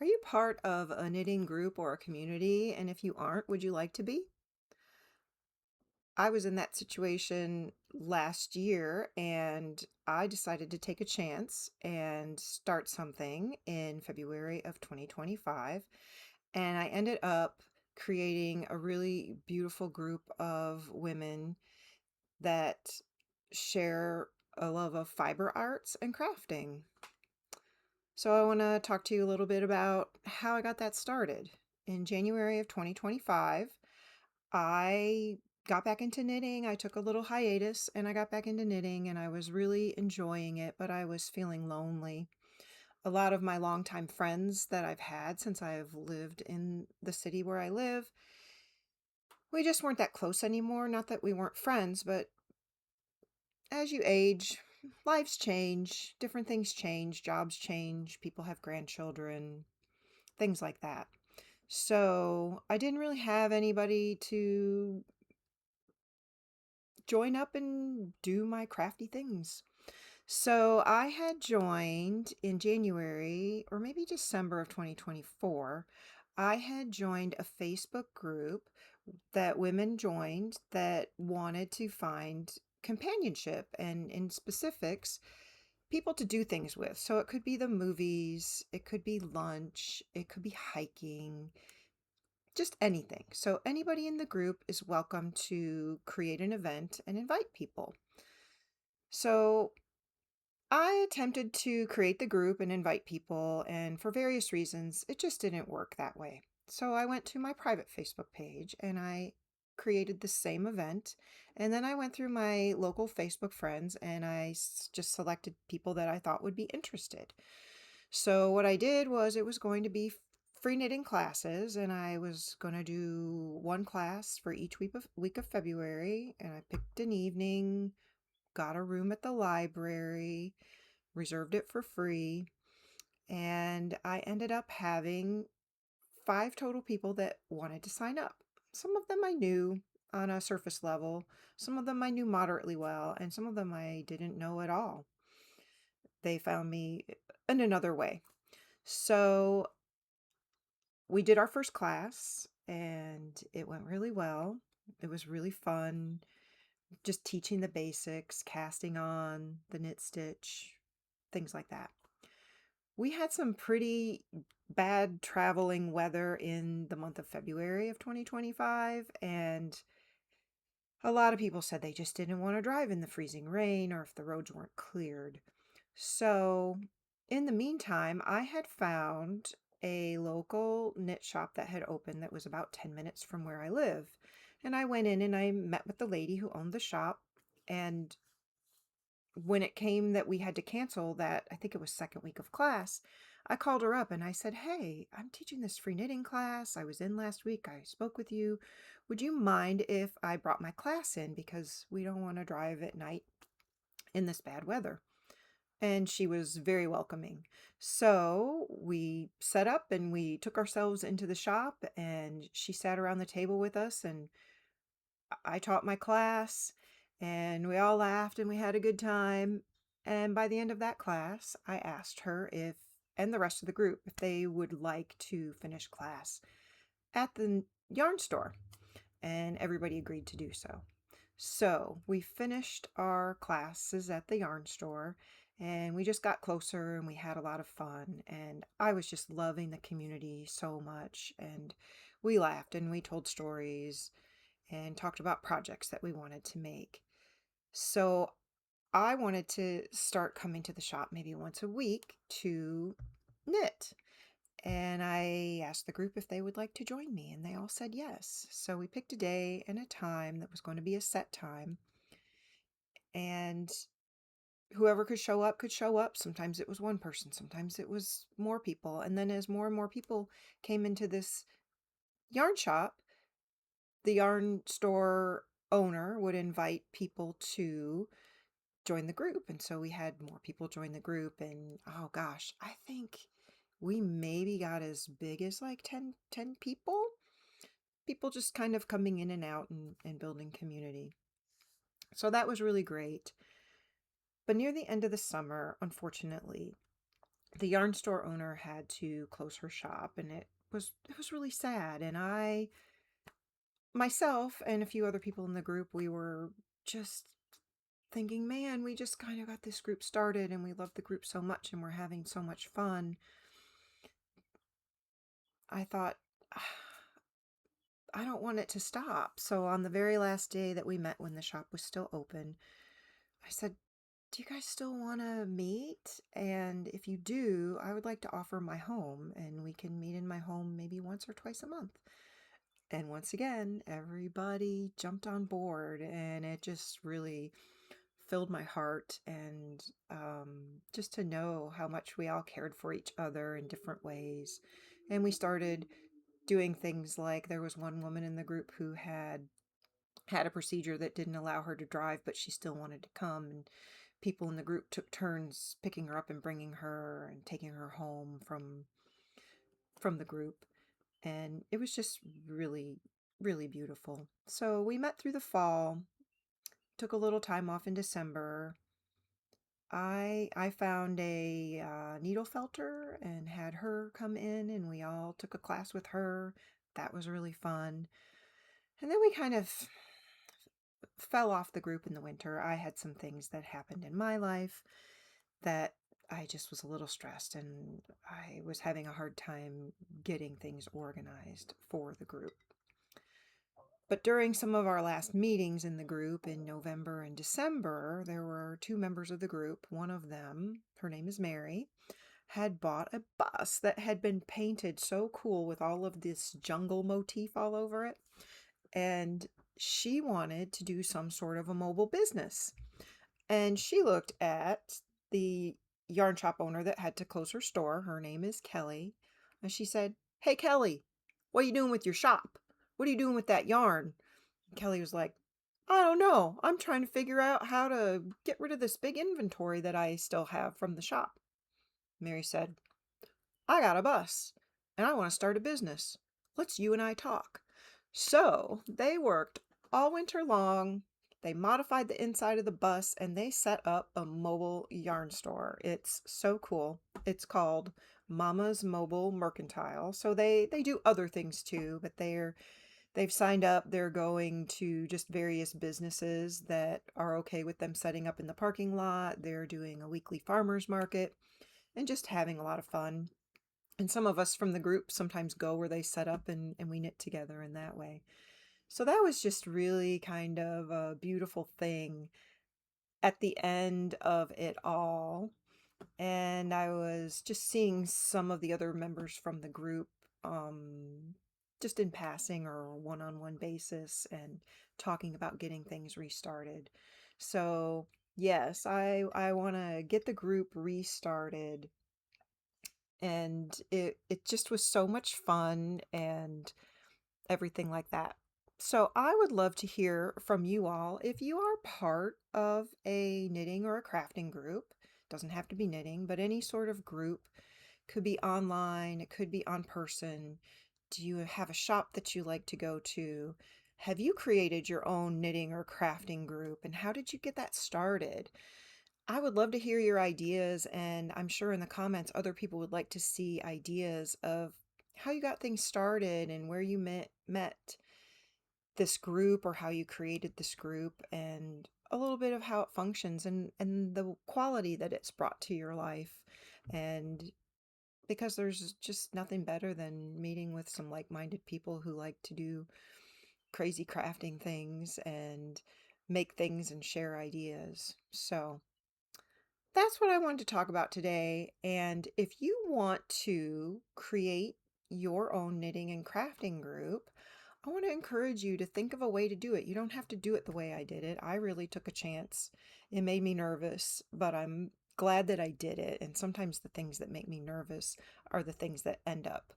Are you part of a knitting group or a community? And if you aren't, would you like to be? I was in that situation last year and I decided to take a chance and start something in February of 2025. And I ended up creating a really beautiful group of women that share a love of fiber arts and crafting. So I want to talk to you a little bit about how I got that started. In January of 2025, I got back into knitting. I took a little hiatus and I got back into knitting and I was really enjoying it, but I was feeling lonely. A lot of my longtime friends that I've had since I've lived in the city where I live, we just weren't that close anymore. Not that we weren't friends, but as you age, lives change, different things change, jobs change, people have grandchildren, things like that. So I didn't really have anybody to join up and do my crafty things. So I had joined in January or maybe December of 2024. I had joined a Facebook group that women joined that wanted to find companionship and, in specifics, people to do things with. So it could be the movies, it could be lunch, it could be hiking, just anything. So anybody in the group is welcome to create an event and invite people. So I attempted to create the group and invite people, and for various reasons, it just didn't work that way. So I went to my private Facebook page and I created the same event. And then I went through my local Facebook friends and just selected people that I thought would be interested. So what I did was it was going to be free knitting classes, and I was going to do one class for each week of February, and I picked an evening, got a room at the library, reserved it for free, and I ended up having 5 total people that wanted to sign up. Some of them I knew on a surface level, some of them I knew moderately well, and some of them I didn't know at all. They found me in another way. So we did our first class and it went really well. It was really fun, just teaching the basics, casting on, the knit stitch, things like that. We had some pretty bad traveling weather in the month of February of 2025, and a lot of people said they just didn't want to drive in the freezing rain or if the roads weren't cleared. So, in the meantime, I had found a local knit shop that had opened that was about 10 minutes from where I live. And I went in and I met with the lady who owned the shop. And when it came that we had to cancel that, I think it was second week of class, I called her up and I said, "Hey, I'm teaching this free knitting class. I was in last week. I spoke with you. Would you mind if I brought my class in because we don't want to drive at night in this bad weather?" And she was very welcoming. So we set up and we took ourselves into the shop, and she sat around the table with us, and I taught my class, and we all laughed and we had a good time. And by the end of that class, I asked her if, and the rest of the group, if they would like to finish class at the yarn store, and everybody agreed to do so. So we finished our classes at the yarn store and we just got closer and we had a lot of fun. And I was just loving the community so much. And we laughed and we told stories and talked about projects that we wanted to make. So I wanted to start coming to the shop maybe once a week to knit. And I asked the group if they would like to join me, and they all said yes. So we picked a day and a time that was going to be a set time, and whoever could show up could show up. Sometimes it was one person, sometimes it was more people. And then as more and more people came into this yarn shop, the yarn store owner would invite people to join the group. And so we had more people join the group, and oh gosh, I think we maybe got as big as like 10 people. People just kind of coming in and out and building community. So that was really great. But near the end of the summer, unfortunately, the yarn store owner had to close her shop, and it was really sad. And I myself and a few other people in the group, we were just thinking, man, we just kind of got this group started and we love the group so much and we're having so much fun. I thought, I don't want it to stop. So on the very last day that we met, when the shop was still open, I said, do you guys still want to meet? And if you do, I would like to offer my home, and we can meet in my home maybe once or twice a month. And once again, everybody jumped on board, and it just really filled my heart. And just to know how much we all cared for each other in different ways. And we started doing things like, there was one woman in the group who had a procedure that didn't allow her to drive, but she still wanted to come. And people in the group took turns picking her up and bringing her and taking her home from the group. And it was just really, really beautiful. So we met through the fall, took a little time off in December. I found a needle felter and had her come in, and we all took a class with her. That was really fun. And then we kind of fell off the group in the winter. I had some things that happened in my life that I just was a little stressed, and I was having a hard time getting things organized for the group. But during some of our last meetings in the group in November and December, there were two members of the group. One of them, her name is Mary, had bought a bus that had been painted so cool with all of this jungle motif all over it. And she wanted to do some sort of a mobile business. And she looked at the yarn shop owner that had to close her store. Her name is Kelly. And she said, "Hey, Kelly, what are you doing with your shop? What are you doing with that yarn?" And Kelly was like, "I don't know. I'm trying to figure out how to get rid of this big inventory that I still have from the shop." Mary said, "I got a bus and I want to start a business. Let's you and I talk." So they worked all winter long. They modified the inside of the bus and they set up a mobile yarn store. It's so cool. It's called Mama's Mobile Mercantile. So they do other things too, but they've signed up. They're going to just various businesses that are okay with them setting up in the parking lot. They're doing a weekly farmers market and just having a lot of fun. And some of us from the group sometimes go where they set up, and we knit together in that way. So that was just really kind of a beautiful thing at the end of it all. And I was just seeing some of the other members from the group, just in passing or one-on-one basis, and talking about getting things restarted. So yes, I want to get the group restarted, and it just was so much fun and everything like that. So I would love to hear from you all if you are part of a knitting or a crafting group. Doesn't have to be knitting, but any sort of group. Could be online, it could be on person. Do you have a shop that you like to go to? Have you created your own knitting or crafting group, and how did you get that started? I would love to hear your ideas, and I'm sure in the comments other people would like to see ideas of how you got things started and where you met this group, or how you created this group, and a little bit of how it functions, and the quality that it's brought to your life. And because there's just nothing better than meeting with some like-minded people who like to do crazy crafting things and make things and share ideas. So that's what I wanted to talk about today. And if you want to create your own knitting and crafting group, I want to encourage you to think of a way to do it. You don't have to do it the way I did it. I really took a chance. It made me nervous, but I'm glad that I did it. And sometimes the things that make me nervous are the things that end up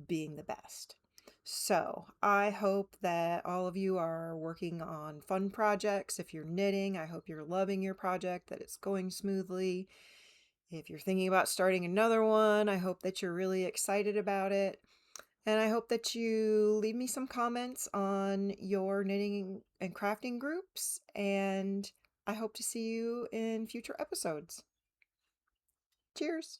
being the best. So I hope that all of you are working on fun projects. If you're knitting, I hope you're loving your project, that it's going smoothly. If you're thinking about starting another one, I hope that you're really excited about it. And I hope that you leave me some comments on your knitting and crafting groups. And I hope to see you in future episodes. Cheers.